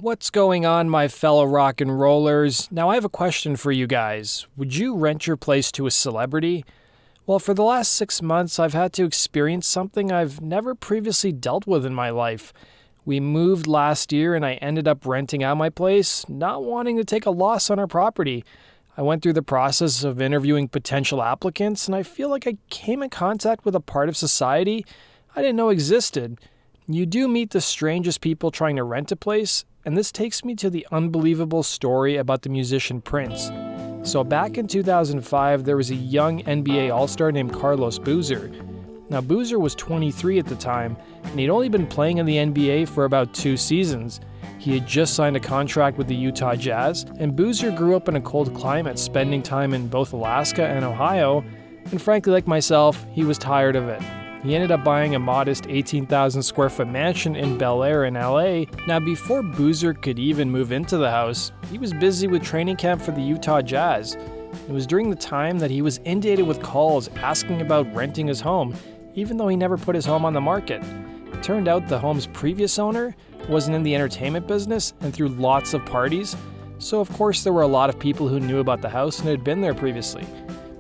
What's going on, my fellow rock and rollers? Now, I have a question for you guys. Would you rent your place to a celebrity? Well, for the last 6 months, I've had to experience something I've never previously dealt with in my life. We moved last year and I ended up renting out my place, not wanting to take a loss on our property. I went through the process of interviewing potential applicants, and I feel like I came in contact with a part of society I didn't know existed. You do meet the strangest people trying to rent a place, and this takes me to the unbelievable story about the musician Prince. So back in 2005, there was a young NBA All-Star named Carlos Boozer. Now Boozer was 23 at the time, and he'd only been playing in the NBA for about 2 seasons. He had just signed a contract with the Utah Jazz, and Boozer grew up in a cold climate, spending time in both Alaska and Ohio, and frankly, like myself, he was tired of it. He ended up buying a modest 18,000 square foot mansion in Bel Air in LA. Now, before Boozer could even move into the house, he was busy with training camp for the Utah Jazz. It was during the time that he was inundated with calls asking about renting his home, even though he never put his home on the market. It turned out the home's previous owner wasn't in the entertainment business and threw lots of parties, so of course there were a lot of people who knew about the house and had been there previously.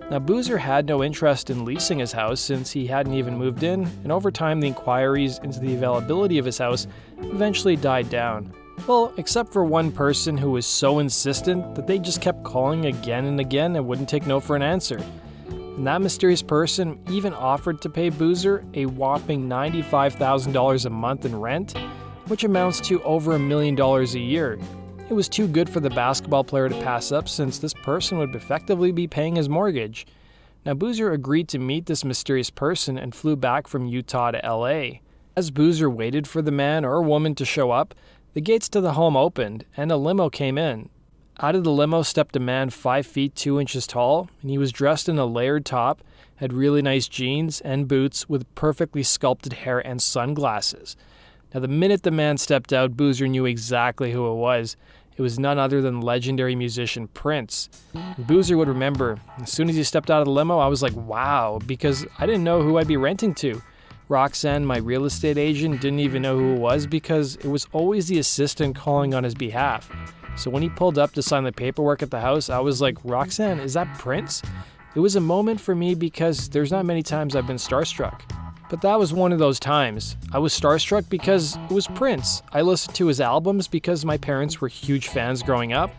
Now, Boozer had no interest in leasing his house since he hadn't even moved in, and over time the inquiries into the availability of his house eventually died down. Well, except for one person who was so insistent that they just kept calling again and again and wouldn't take no for an answer. And that mysterious person even offered to pay Boozer a whopping $95,000 a month in rent, which amounts to over $1 million a year. It was too good for the basketball player to pass up since this person would effectively be paying his mortgage. Now, Boozer agreed to meet this mysterious person and flew back from Utah to LA. As Boozer waited for the man or woman to show up, the gates to the home opened and a limo came in. Out of the limo stepped a man 5 feet 2 inches tall, and he was dressed in a layered top, had really nice jeans and boots with perfectly sculpted hair and sunglasses. Now, the minute the man stepped out, Boozer knew exactly who it was. It was none other than legendary musician Prince. Boozer would remember, as soon as he stepped out of the limo, I was like, wow, because I didn't know who I'd be renting to. Roxanne, my real estate agent, didn't even know who it was because it was always the assistant calling on his behalf. So when he pulled up to sign the paperwork at the house, I was like, Roxanne, is that Prince? It was a moment for me because there's not many times I've been starstruck. But that was one of those times. I was starstruck because it was Prince. I listened to his albums because my parents were huge fans growing up,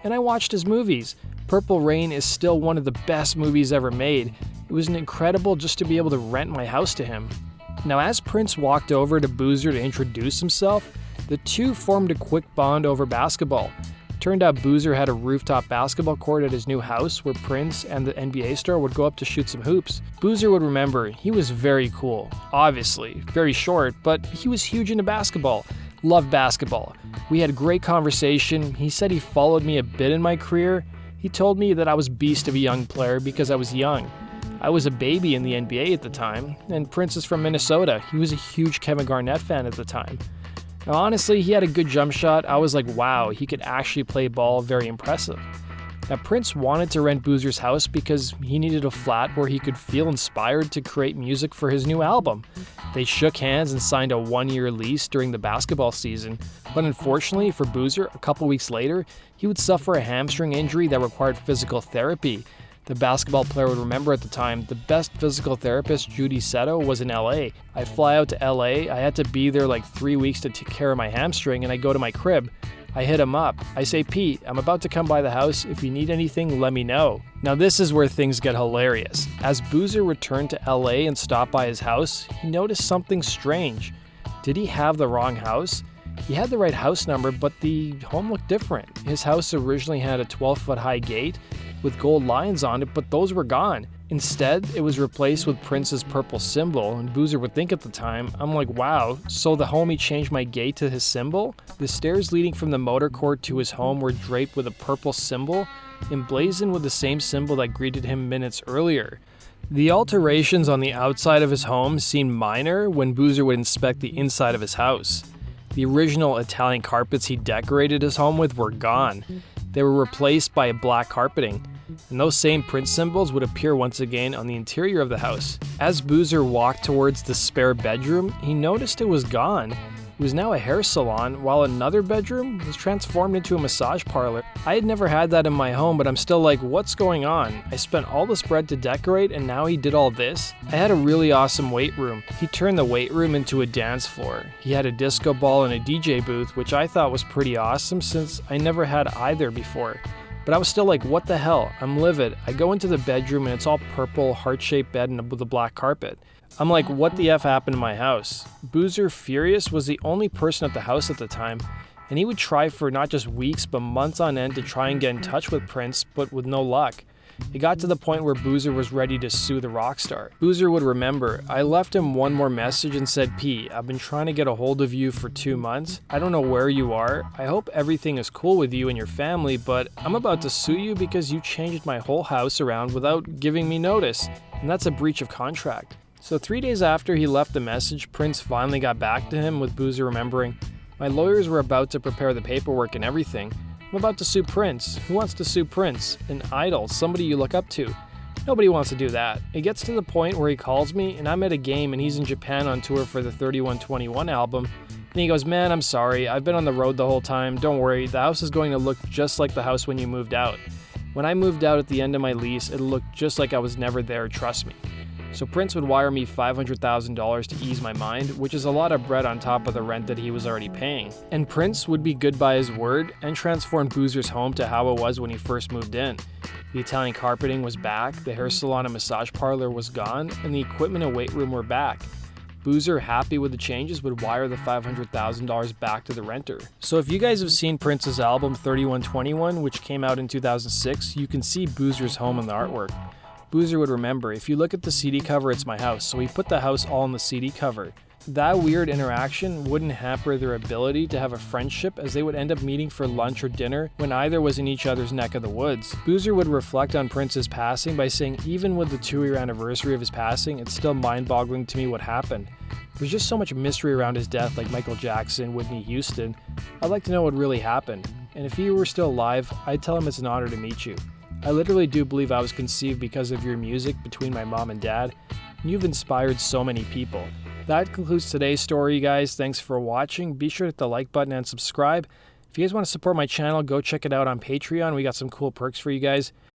and I watched his movies. Purple Rain is still one of the best movies ever made. It was incredible just to be able to rent my house to him. Now, as Prince walked over to Boozer to introduce himself, the two formed a quick bond over basketball. Turned out Boozer had a rooftop basketball court at his new house where Prince and the NBA star would go up to shoot some hoops. Boozer would remember he was very cool, obviously, very short, but he was huge into basketball, loved basketball. We had a great conversation. He said he followed me a bit in my career. He told me that I was a beast of a young player because I was young. I was a baby in the NBA at the time, and Prince is from Minnesota. He was a huge Kevin Garnett fan at the time. Now, honestly, he had a good jump shot. I was like, wow, he could actually play ball, very impressive. Now, Prince wanted to rent Boozer's house because he needed a flat where he could feel inspired to create music for his new album. They shook hands and signed a 1-year lease during the basketball season, but unfortunately for Boozer, a couple weeks later, he would suffer a hamstring injury that required physical therapy. The basketball player would remember at the time, the best physical therapist, Judy Seto, was in LA. I fly out to LA, I had to be there like 3 weeks to take care of my hamstring, and I go to my crib. I hit him up. I say, Pete, I'm about to come by the house. If you need anything, let me know. Now this is where things get hilarious. As Boozer returned to LA and stopped by his house, he noticed something strange. Did he have the wrong house? He had the right house number, but the home looked different. His house originally had a 12-foot high gate with gold lines on it, but those were gone. Instead, it was replaced with Prince's purple symbol, and Boozer would think at the time, I'm like, wow, so the homie changed my gate to his symbol? The stairs leading from the motor court to his home were draped with a purple symbol, emblazoned with the same symbol that greeted him minutes earlier. The alterations on the outside of his home seemed minor when Boozer would inspect the inside of his house. The original Italian carpets he decorated his home with were gone. They were replaced by black carpeting, and those same Prince symbols would appear once again on the interior of the house. As Boozer walked towards the spare bedroom, he noticed it was gone. It was now a hair salon, while another bedroom was transformed into a massage parlor. I had never had that in my home, but I'm still like, what's going on? I spent all this bread to decorate and now he did all this? I had a really awesome weight room. He turned the weight room into a dance floor. He had a disco ball and a DJ booth, which I thought was pretty awesome since I never had either before. But I was still like, what the hell? I'm livid. I go into the bedroom and it's all purple, heart-shaped bed and with a black carpet. I'm like, what the F happened to my house? Boozer Furious was the only person at the house at the time, and he would try for not just weeks but months on end to try and get in touch with Prince, but with no luck. It got to the point where Boozer was ready to sue the rock star. Boozer would remember, I left him one more message and said, P, I've been trying to get a hold of you for 2 months. I don't know where you are. I hope everything is cool with you and your family, but I'm about to sue you because you changed my whole house around without giving me notice, and that's a breach of contract. So 3 days after he left the message, Prince finally got back to him with Boozer remembering, my lawyers were about to prepare the paperwork and everything. I'm about to sue Prince. Who wants to sue Prince? An idol, somebody you look up to. Nobody wants to do that. It gets to the point where he calls me and I'm at a game and he's in Japan on tour for the 3121 album. And he goes, man, I'm sorry. I've been on the road the whole time. Don't worry. The house is going to look just like the house when you moved out. When I moved out at the end of my lease, it looked just like I was never there, trust me. So Prince would wire me $500,000 to ease my mind, which is a lot of bread on top of the rent that he was already paying. And Prince would be good by his word and transform Boozer's home to how it was when he first moved in. The Italian carpeting was back, the hair salon and massage parlor was gone, and the equipment and weight room were back. Boozer, happy with the changes, would wire the $500,000 back to the renter. So if you guys have seen Prince's album 3121, which came out in 2006, you can see Boozer's home in the artwork. Boozer would remember, if you look at the CD cover, it's my house, so he put the house all on the CD cover. That weird interaction wouldn't hamper their ability to have a friendship, as they would end up meeting for lunch or dinner when either was in each other's neck of the woods. Boozer would reflect on Prince's passing by saying, even with the 2-year anniversary of his passing, it's still mind-boggling to me what happened. There's just so much mystery around his death, like Michael Jackson, Whitney Houston. I'd like to know what really happened, and if he were still alive, I'd tell him it's an honor to meet you. I literally do believe I was conceived because of your music between my mom and dad. You've inspired so many people. That concludes today's story, you guys. Thanks for watching. Be sure to hit the like button and subscribe. If you guys want to support my channel, go check it out on Patreon. We got some cool perks for you guys.